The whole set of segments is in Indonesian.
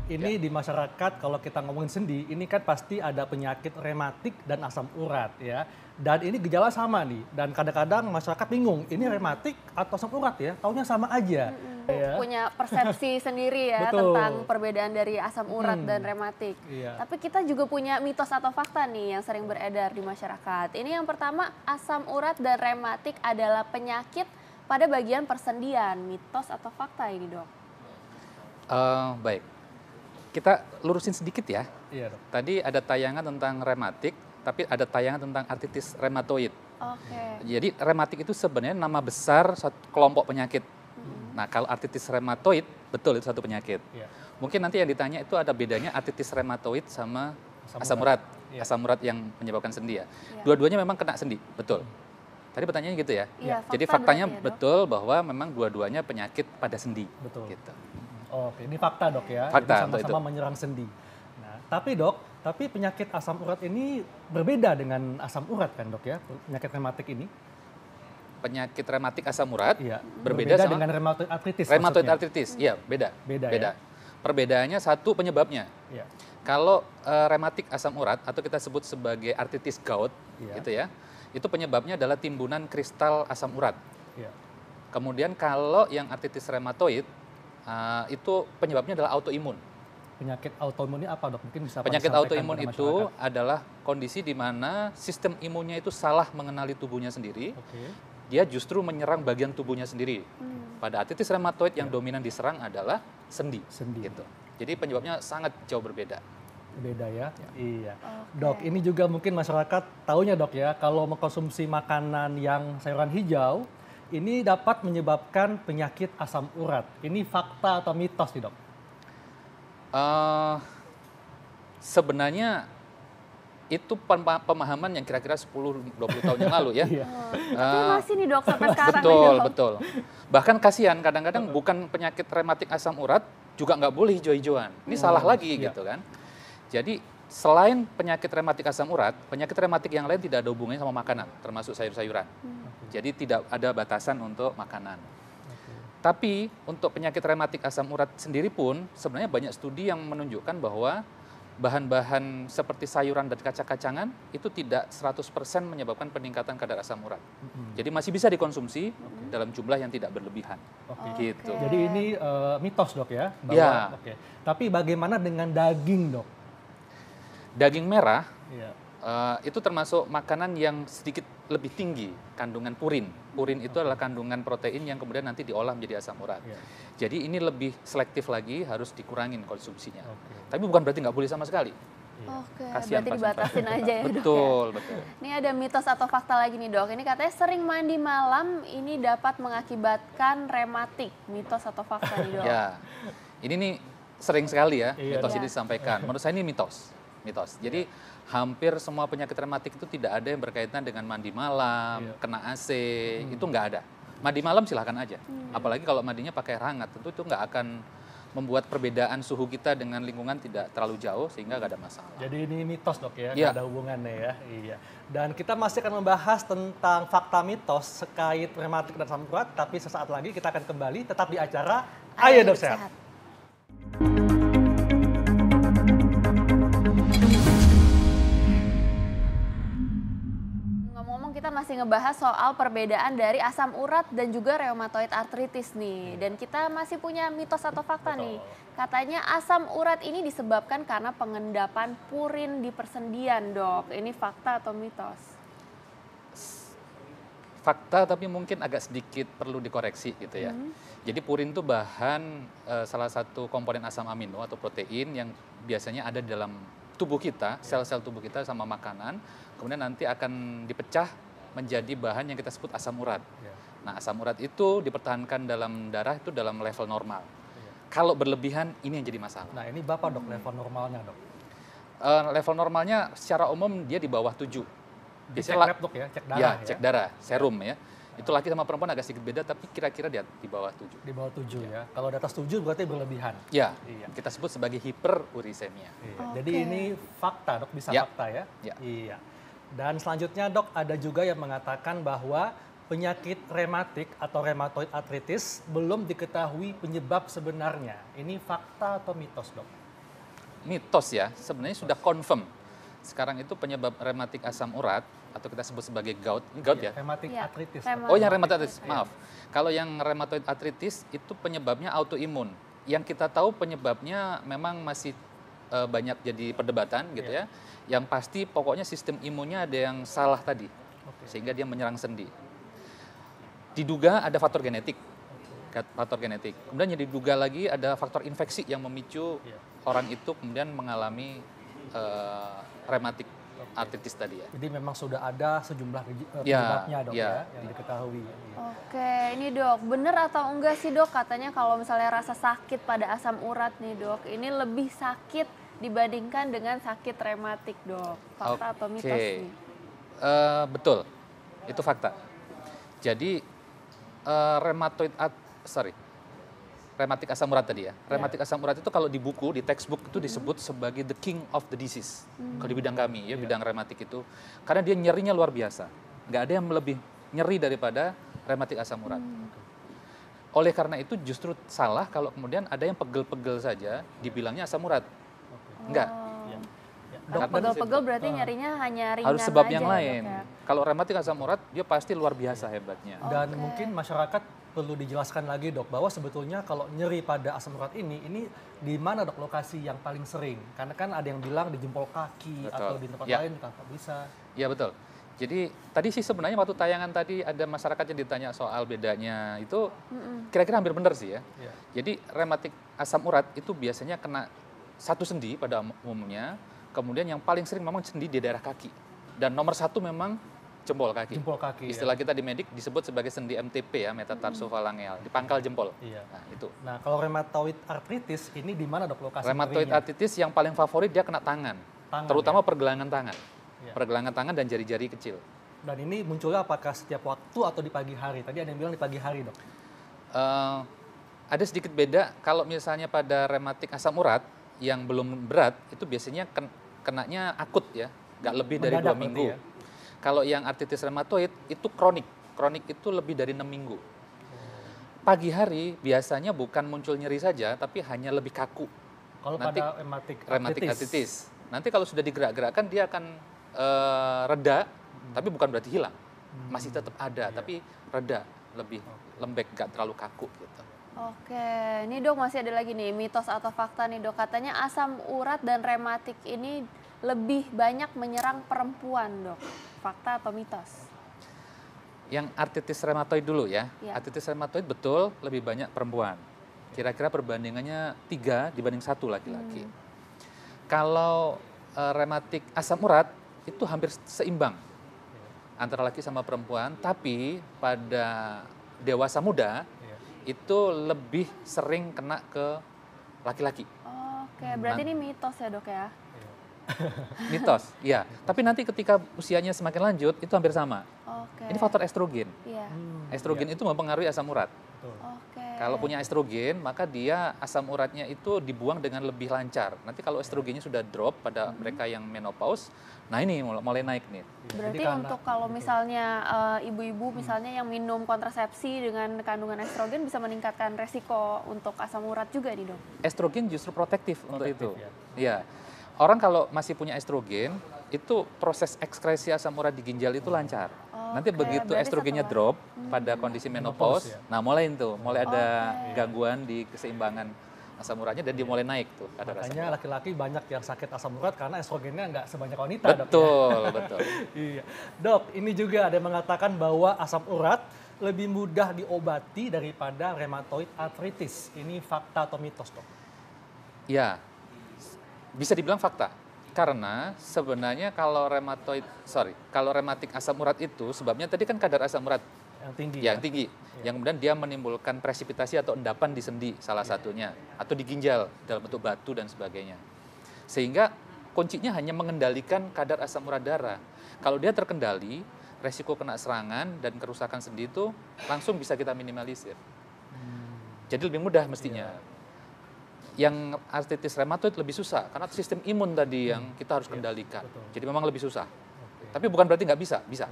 Ini di masyarakat kalau kita ngomongin sendi, ini kan pasti ada penyakit rematik dan asam urat ya. Dan ini gejala sama nih. Dan kadang-kadang masyarakat bingung, ini rematik atau asam urat ya? Taunya sama aja. Ya. Punya persepsi sendiri ya Betul. tentang perbedaan dari asam urat dan rematik. Iya. Tapi kita juga punya mitos atau fakta nih yang sering beredar di masyarakat. Ini yang pertama, asam urat dan rematik adalah penyakit pada bagian persendian. Mitos atau fakta ini, Dok? Baik, kita lurusin sedikit ya. Iya, Dok. Tadi ada tayangan tentang rematik, tapi ada tayangan tentang artritis reumatoid. Oke. Jadi rematik itu sebenarnya nama besar satu kelompok penyakit. Nah, kalau artritis reumatoid, betul itu satu penyakit. Iya. Mungkin nanti yang ditanya itu ada bedanya artritis reumatoid sama Asam asam urat. Iya. Asam urat yang menyebabkan sendi ya. Iya. Dua-duanya memang kena sendi, betul. Tadi pertanyaannya gitu ya. Iya, Jadi fakta faktanya berarti ya, Dok? betul bahwa memang dua-duanya penyakit pada sendi. Betul. Gitu. Oke, ini fakta dok ya. Fakta, Jadi sama-sama itu. menyerang sendi. Nah, tapi dok, penyakit asam urat ini berbeda dengan asam urat kan dok ya? Penyakit rematik ini? Penyakit rematik asam urat Iya. berbeda sama dengan rheumatoid arthritis. rheumatoid maksudnya. arthritis. Iya, beda. Beda ya? Perbedaannya satu penyebabnya. Iya. Kalau rematik asam urat atau kita sebut sebagai artritis gout, Iya. gitu ya, itu penyebabnya adalah timbunan kristal asam urat. Iya. Kemudian kalau yang artritis rheumatoid itu penyebabnya adalah autoimun. Penyakit autoimun ini apa dok? Mungkin bisa Pak Penyakit disampaikan autoimun kepada itu masyarakat. adalah kondisi di mana sistem imunnya itu salah mengenali tubuhnya sendiri. Oke. Dia justru menyerang bagian tubuhnya sendiri. Pada artritis rheumatoid yang dominan diserang adalah sendi. Sendi. Gitu. Jadi penyebabnya sangat jauh berbeda. Beda ya? Iya. Oke. Dok, ini juga mungkin masyarakat taunya dok ya, kalau mengkonsumsi makanan yang sayuran hijau, ini dapat menyebabkan penyakit asam urat. Ini fakta atau mitos nih dok? Sebenarnya itu pemahaman yang kira-kira 10-20 tahun yang lalu ya. Iya. Tapi masih nih dok sampai sekarang Betul, nih, Dok. betul. Bahkan kasihan kadang-kadang bukan penyakit rematik asam urat juga nggak boleh hijau-hijauan. Ini salah lagi iya. gitu kan. Jadi selain penyakit rematik asam urat, penyakit rematik yang lain tidak ada hubungannya sama makanan, termasuk sayur-sayuran. Jadi tidak ada batasan untuk makanan. Tapi untuk penyakit rematik asam urat sendiri pun sebenarnya banyak studi yang menunjukkan bahwa bahan-bahan seperti sayuran dan kacang-kacangan itu tidak 100% menyebabkan peningkatan kadar asam urat. Jadi masih bisa dikonsumsi dalam jumlah yang tidak berlebihan. Oke. Gitu. Jadi ini mitos dok ya? Ya. Oke. Tapi bagaimana dengan daging dok? Daging merah Iya. itu termasuk makanan yang sedikit lebih tinggi kandungan purin. Purin itu adalah kandungan protein yang kemudian nanti diolah menjadi asam urat. Iya. Jadi ini lebih selektif lagi, harus dikurangin konsumsinya. Oke. Tapi bukan berarti nggak boleh sama sekali. Oke, Kasihan berarti pasien-pasien. dibatasin aja ya dok ya. Betul, betul. Ini ada mitos atau fakta lagi nih dok. Ini katanya sering mandi malam ini dapat mengakibatkan rematik. Mitos atau fakta nih dok? Ya, ini nih sering sekali ya Iya, mitos dok. ini disampaikan. Menurut saya ini mitos. Jadi hampir semua penyakit rematik itu tidak ada yang berkaitan dengan mandi malam, Iya. kena AC, itu nggak ada. Mandi malam silahkan aja. Apalagi kalau mandinya pakai air hangat, tentu itu nggak akan membuat perbedaan suhu kita dengan lingkungan tidak terlalu jauh sehingga nggak ada masalah. Jadi ini mitos dok ya, Iya. nggak ada hubungannya ya. Iya. Dan kita masih akan membahas tentang fakta mitos terkait rematik dan asam urat, tapi sesaat lagi kita akan kembali tetap di acara Ayo Dok Sehat. Ngomong-ngomong kita masih ngebahas soal perbedaan dari asam urat dan juga rheumatoid arthritis nih. Dan kita masih punya mitos atau fakta nih. Katanya asam urat ini disebabkan karena pengendapan purin di persendian dok. Ini fakta atau mitos? Fakta tapi mungkin agak sedikit perlu dikoreksi gitu ya. Jadi purin itu bahan salah satu komponen asam amino atau protein yang biasanya ada di dalam tubuh kita, sel-sel tubuh kita sama makanan, kemudian nanti akan dipecah menjadi bahan yang kita sebut asam urat. Iya. Nah, asam urat itu dipertahankan dalam darah itu dalam level normal. Kalau berlebihan ini yang jadi masalah. Nah ini Bapak dok level normalnya dok. Level normalnya secara umum dia di bawah 7. Cek Biasanya lab dok ya, cek darah ya, ya. cek darah, serum ya. Itu laki sama perempuan agak sedikit beda, tapi kira-kira di bawah 7. Di bawah 7 ya. Kalau di atas 7 berarti berlebihan. Ya, Iya. kita sebut sebagai hiperurisemia. Iya. Oke. Jadi ini fakta dok, bisa Ya. fakta ya? Ya. Iya. Dan selanjutnya dok, ada juga yang mengatakan bahwa penyakit rematik atau rheumatoid arthritis belum diketahui penyebab sebenarnya. Ini fakta atau mitos dok? mitos ya, sebenarnya sudah confirm. Sekarang itu penyebab rematik asam urat atau kita sebut sebagai gout, ini gout ya? Rematik Iya, artritis. rema- Oh, yang rheumatoid arthritis, maaf. Kalau yang rheumatoid arthritis itu penyebabnya autoimun. Yang kita tahu penyebabnya memang masih banyak jadi perdebatan gitu ya. Yang pasti pokoknya sistem imunnya ada yang salah tadi. Sehingga dia menyerang sendi. Diduga ada faktor genetik. Faktor genetik. Kemudian yang diduga lagi ada faktor infeksi yang memicu orang itu kemudian mengalami rematik artritis tadi ya. Jadi memang sudah ada sejumlah penyebabnya dok ya yang diketahui. Oke, ini dok, bener atau enggak sih dok katanya kalau misalnya rasa sakit pada asam urat nih dok, ini lebih sakit dibandingkan dengan sakit rematik dok. Fakta atau mitos nih? Betul, itu fakta. Jadi rematik asam urat tadi ya. Rematik asam urat itu kalau di buku, di textbook itu disebut sebagai the king of the disease. Kalau di bidang kami ya, bidang rematik itu. Karena dia nyerinya luar biasa. Nggak ada yang lebih nyeri daripada rematik asam urat. Oleh karena itu justru salah kalau kemudian ada yang pegel-pegel saja dibilangnya asam urat. Enggak. Kalau pegel-pegel berarti nyerinya hanya ringan harus sebab aja yang ya, lain. dok, ya? Kalau rematik asam urat dia pasti luar biasa hebatnya. Dan mungkin masyarakat perlu dijelaskan lagi dok bahwa sebetulnya kalau nyeri pada asam urat ini di mana dok lokasi yang paling sering? Karena kan ada yang bilang di jempol kaki atau di tempat lain tak bisa. Iya betul. Jadi tadi sih sebenarnya waktu tayangan tadi ada masyarakat yang ditanya soal bedanya itu kira-kira hampir benar sih ya. Jadi rematik asam urat itu biasanya kena satu sendi pada umumnya, kemudian yang paling sering memang sendi di daerah kaki. Dan nomor satu memang jempol kaki. Jempol kaki. Istilah kita di medik disebut sebagai sendi MTP ya, metatarsofalangeal, di pangkal jempol. Nah, itu. Nah, kalau rheumatoid arthritis ini di mana dok lokasi? Rheumatoid arthritis yang paling favorit dia kena tangan terutama pergelangan tangan. Pergelangan tangan dan jari-jari kecil. Dan ini munculnya apakah setiap waktu atau di pagi hari? Tadi ada yang bilang di pagi hari, dok. Ada sedikit beda kalau misalnya pada rematik asam urat yang belum berat itu biasanya kenanya akut ya, nggak lebih dari 2 minggu. Ya? Kalau yang artritis rheumatoid itu kronik. Kronik itu lebih dari 6 minggu. Pagi hari biasanya bukan muncul nyeri saja, tapi hanya lebih kaku. Kalau pada rematik artritis. Nanti kalau sudah digerak-gerakkan dia akan reda, tapi bukan berarti hilang. Masih tetap ada, tapi reda, lebih lembek, nggak terlalu kaku gitu. Oke, ini dok masih ada lagi nih mitos atau fakta nih dok. Katanya asam urat dan rematik ini lebih banyak menyerang perempuan dok. Fakta atau mitos? Yang artritis rheumatoid dulu ya. Artritis rheumatoid betul lebih banyak perempuan. Kira-kira perbandingannya 3 dibanding 1 laki-laki. Kalau rematik asam urat itu hampir seimbang antara laki sama perempuan, tapi pada dewasa muda itu lebih sering kena ke laki-laki. Oke, berarti ini mitos ya dok ya? Mitos, ya. Tapi nanti ketika usianya semakin lanjut itu hampir sama. Ini faktor estrogen. Estrogen itu mempengaruhi asam urat. Kalau punya estrogen, maka dia asam uratnya itu dibuang dengan lebih lancar. Nanti kalau estrogennya sudah drop pada mereka yang menopause, nah ini mulai naik nih. Berarti untuk kalau misalnya ibu-ibu misalnya yang minum kontrasepsi dengan kandungan estrogen bisa meningkatkan resiko untuk asam urat juga nih dok? Estrogen justru protektif untuk itu. Iya. Orang kalau masih punya estrogen, itu proses ekskresi asam urat di ginjal itu lancar. Nanti begitu estrogennya drop pada kondisi menopause, nah mulai ada gangguan di keseimbangan asam uratnya dan dia mulai naik tuh. Makanya laki-laki banyak yang sakit asam urat karena estrogennya nggak sebanyak wanita. Betul, dok, ya? Betul. Iya. Dok, ini juga ada yang mengatakan bahwa asam urat lebih mudah diobati daripada rheumatoid arthritis. Ini fakta atau mitos, dok? Ya, bisa dibilang fakta. Karena sebenarnya kalau rematik asam urat itu sebabnya tadi kan kadar asam urat yang tinggi, yang kemudian dia menimbulkan presipitasi atau endapan di sendi salah satunya, atau di ginjal dalam bentuk batu dan sebagainya. Sehingga kuncinya hanya mengendalikan kadar asam urat darah. Kalau dia terkendali, resiko kena serangan dan kerusakan sendi itu langsung bisa kita minimalisir. Jadi lebih mudah mestinya. Yang artritis rheumatoid lebih susah karena sistem imun tadi yang kita harus kendalikan. Jadi memang lebih susah. Tapi bukan berarti nggak bisa, bisa.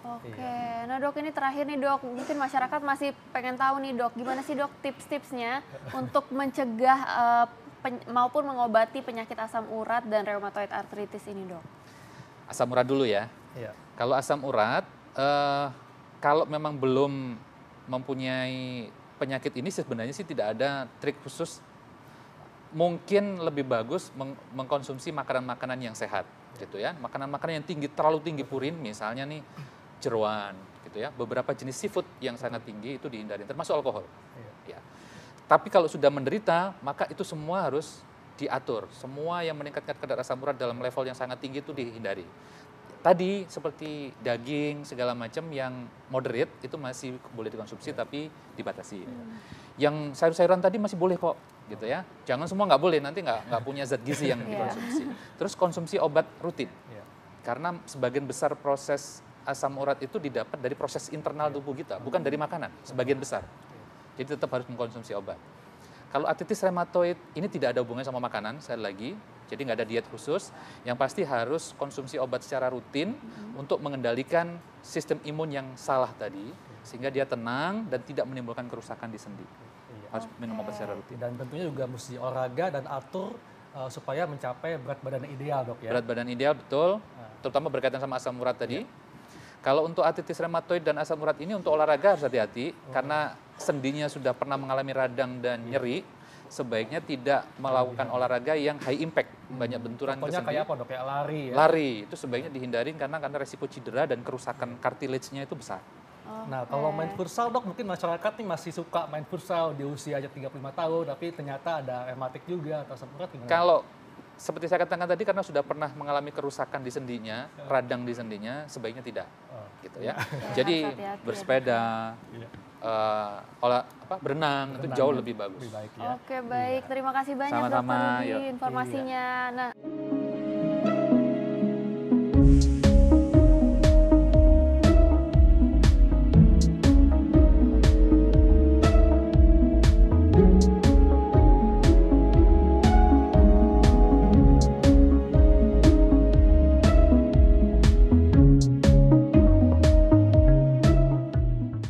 Oke, nah dok ini terakhir nih dok, mungkin masyarakat masih pengen tahu nih dok, gimana sih dok tips-tipsnya untuk mencegah maupun mengobati penyakit asam urat dan rheumatoid arthritis ini, Dok? Asam urat dulu ya. Iya. Kalau asam urat, kalau memang belum mempunyai penyakit ini sebenarnya sih tidak ada trik khusus. Mungkin lebih bagus mengkonsumsi makanan-makanan yang sehat, gitu ya. Makanan-makanan yang terlalu tinggi purin, misalnya nih jeroan, gitu ya. Beberapa jenis seafood yang sangat tinggi itu dihindari, termasuk alkohol. Ya. Tapi kalau sudah menderita, maka itu semua harus diatur. Semua yang meningkatkan kadar asam urat dalam level yang sangat tinggi itu dihindari. Tadi seperti daging segala macam yang moderate itu masih boleh dikonsumsi tapi dibatasi. Yang sayur-sayuran tadi masih boleh kok, gitu ya. Jangan semua nggak boleh, nanti nggak punya zat gizi yang dikonsumsi. Terus konsumsi obat rutin, karena sebagian besar proses asam urat itu didapat dari proses internal tubuh kita, bukan dari makanan. Sebagian besar. Jadi tetap harus mengkonsumsi obat. Kalau artritis rheumatoid ini tidak ada hubungannya sama makanan, sekali lagi. Jadi nggak ada diet khusus. Yang pasti harus konsumsi obat secara rutin untuk mengendalikan sistem imun yang salah tadi, sehingga dia tenang dan tidak menimbulkan kerusakan di sendi. Harus minum obat secara rutin. Dan tentunya juga mesti olahraga dan atur supaya mencapai berat badan yang ideal, Dok ya. Berat badan ideal betul, terutama berkaitan sama asam urat tadi. Kalau untuk artritis rheumatoid dan asam urat ini untuk olahraga harus hati-hati karena sendinya sudah pernah mengalami radang dan nyeri, sebaiknya tidak melakukan olahraga yang high impact, banyak benturan ke Contohnya sendi. kayak apa, Dok? Kayak lari ya? Lari itu sebaiknya dihindarin karena resiko cedera dan kerusakan cartilage-nya itu besar. Nah, kalau main futsal, Dok, mungkin masyarakat nih masih suka main futsal di usia aja 35 tahun, tapi ternyata ada rematik juga atau asam urat gimana? Kalau seperti saya katakan tadi karena sudah pernah mengalami kerusakan di sendinya, radang di sendinya, sebaiknya tidak. Gitu ya. Jadi Harus hati-hati bersepeda, berenang itu jauh lebih bagus. Lebih baik ya. Oke, baik. Terima kasih banyak, Sama-sama, Dokter Rudi, yuk. informasinya. Nah,